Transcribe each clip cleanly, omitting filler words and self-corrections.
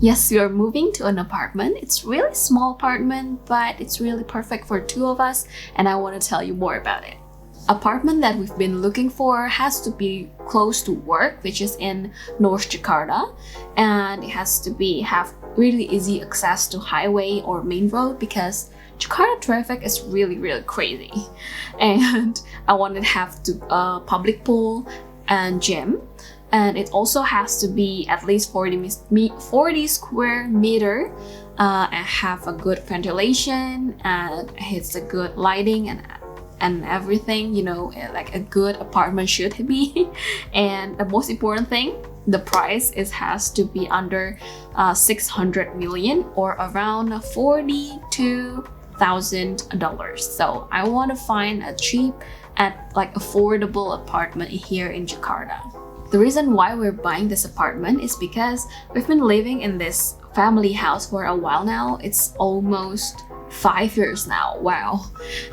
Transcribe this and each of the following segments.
Yes, we are moving to an apartment. It's really small apartment, but it's really perfect for two of us, and I want to tell you more about it. Apartment that we've been looking for has to be close to work, which is in North Jakarta, and it has to be have really easy access to highway or main road because Jakarta traffic is really crazy. And I wanted to have public pool and gym, and it also has to be at least 40 square meter, and have a good ventilation, and it's a good lighting and everything, like a good apartment should be. And the most important thing, the price has to be under 600 million or around $42,000. So I want to find a cheap and like affordable apartment here in Jakarta. The reason why we're buying this apartment is because we've been living in this family house for a while now. It's almost 5 years now. Wow,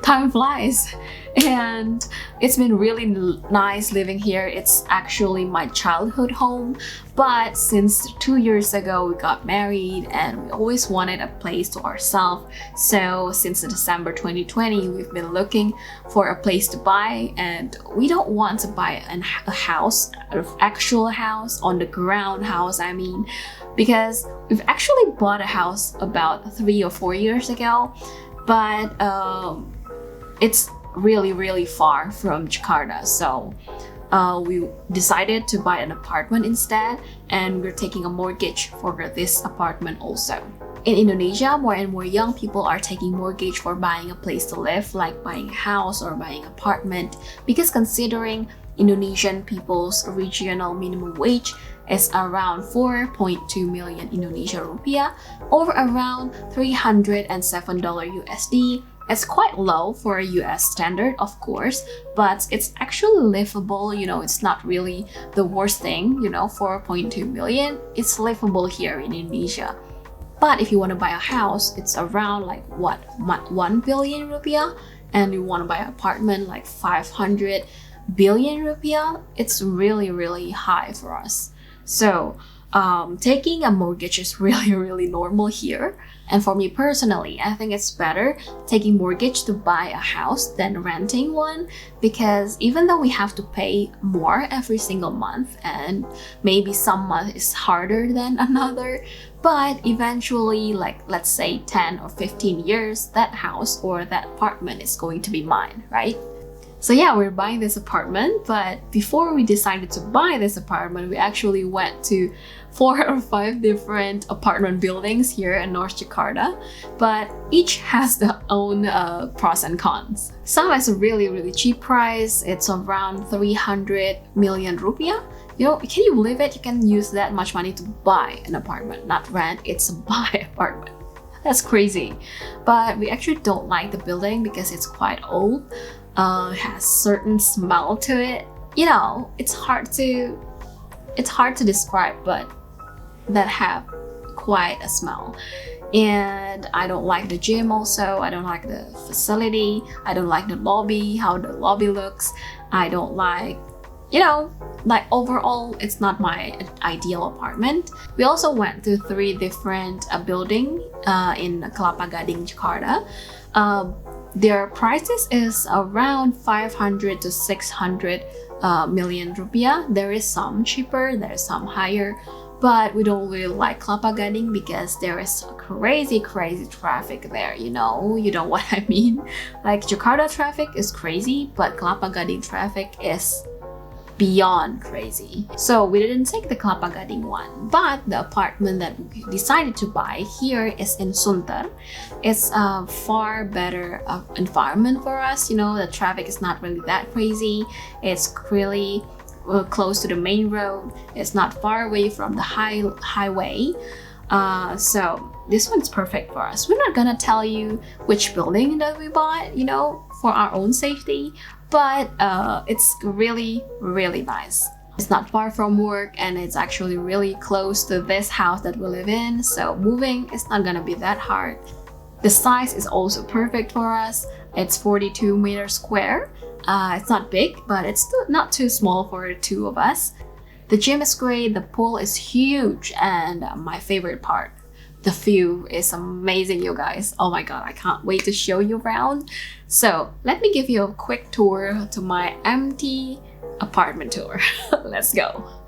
time flies. And it's been really nice living here. It's actually my childhood home, but since 2 years ago we got married and we always wanted a place to ourselves. So since December 2020 we've been looking for a place to buy, and we don't want to buy a house, an actual house, on the ground house, because we've actually bought a house about 3 or 4 years ago, but it's really far from Jakarta. So we decided to buy an apartment instead, and we're taking a mortgage for this apartment also. In Indonesia, more and more young people are taking mortgage for buying a place to live, like buying a house or buying an apartment, because considering Indonesian people's regional minimum wage is around 4.2 million Indonesian rupiah, or around $307 USD. It's quite low for a US standard, of course, but it's actually livable. It's not really the worst thing. 4.2 million, it's livable here in Indonesia. But if you want to buy a house, it's around 1 billion rupiah, and you want to buy an apartment like 500 billion rupiah, it's really high for us. So taking a mortgage is really normal here. And for me personally, I think it's better taking mortgage to buy a house than renting one, because even though we have to pay more every single month, and maybe some month is harder than another, but eventually, let's say 10 or 15 years, that house or that apartment is going to be mine, right? So yeah, we're buying this apartment, but before we decided to buy this apartment, we actually went to 4 or 5 different apartment buildings here in North Jakarta, but each has their own pros and cons. Some has a really cheap price. It's around 300 million rupiah. Can you believe it? You can use that much money to buy an apartment, not rent, it's a buy apartment. That's crazy. But we actually don't like the building because it's quite old. It has certain smell to it. It's hard to describe, but that have quite a smell. And I don't like the gym also. I don't like the facility. I don't like the lobby, how the lobby looks. I don't like, overall, it's not my ideal apartment. We also went to 3 different buildings in Kelapa Gading, Jakarta. Their prices is around 500 to 600 million rupiah. There is some cheaper, there is some higher, but we don't really like Kelapa Gading because there is crazy traffic there. You know what I mean? Like Jakarta traffic is crazy, but Kelapa Gading traffic is beyond crazy. So we didn't take the Kelapa Gading one, but the apartment that we decided to buy here is in Sunter. It's a far better environment for us. The traffic is not really that crazy. It's really close to the main road. It's not far away from the highway. So this one's perfect for us. We're not gonna tell you which building that we bought, for our own safety, but it's really nice. It's not far from work, and it's actually really close to this house that we live in, so moving is not gonna be that hard. The size is also perfect for us. It's 42 meters square. It's not big, but it's not too small for 2 of us. The gym is great, the pool is huge, and my favorite part, the view is amazing, you guys. Oh my god, I can't wait to show you around. So let me give you a quick tour to my empty apartment tour. Let's go.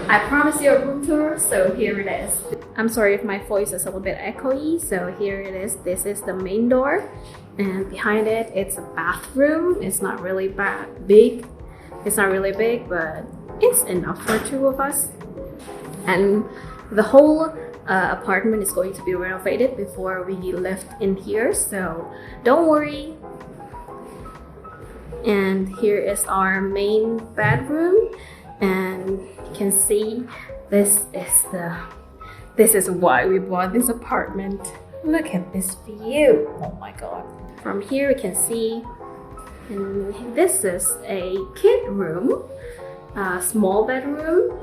I promised you a room tour, so here it is. I'm sorry if my voice is a little bit echoey, so here it is. This is the main door, and behind it, it's a bathroom. It's not really big. It's not really big, but it's enough for two of us. And the whole apartment is going to be renovated before we live in here, so don't worry. And here is our main bedroom, and you can see this is why we bought this apartment. Look at this view. Oh my god. From here you can see, and this is a kid room, a small bedroom,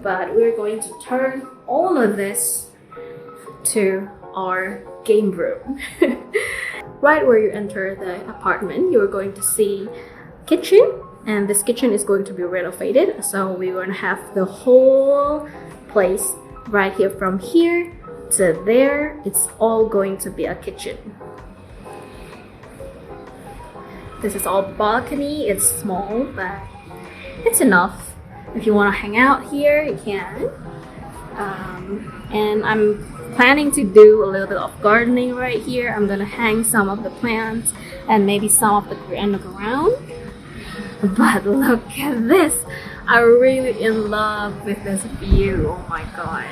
but we're going to turn all of this to our game room. Right where you enter the apartment, you're going to see kitchen, and this kitchen is going to be renovated, so we're going to have the whole place right here. From here to there, it's all going to be a kitchen. This is all balcony. It's small, but it's enough. If you want to hang out here, you can. And I'm planning to do a little bit of gardening right here. I'm gonna hang some of the plants and maybe some of the ground. But look at this. I'm really in love with this view. Oh my god.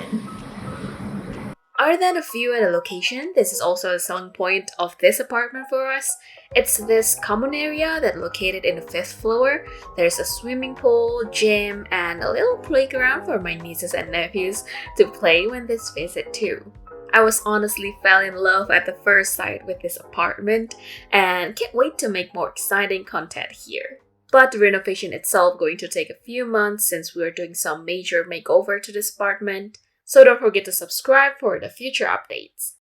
Other than the view and the location, this is also a selling point of this apartment for us. It's this common area that's located in the 5th floor. There's a swimming pool, gym, and a little playground for my nieces and nephews to play when they visit too. I was honestly fell in love at the first sight with this apartment and can't wait to make more exciting content here. But the renovation itself going to take a few months since we are doing some major makeover to this apartment. So don't forget to subscribe for the future updates.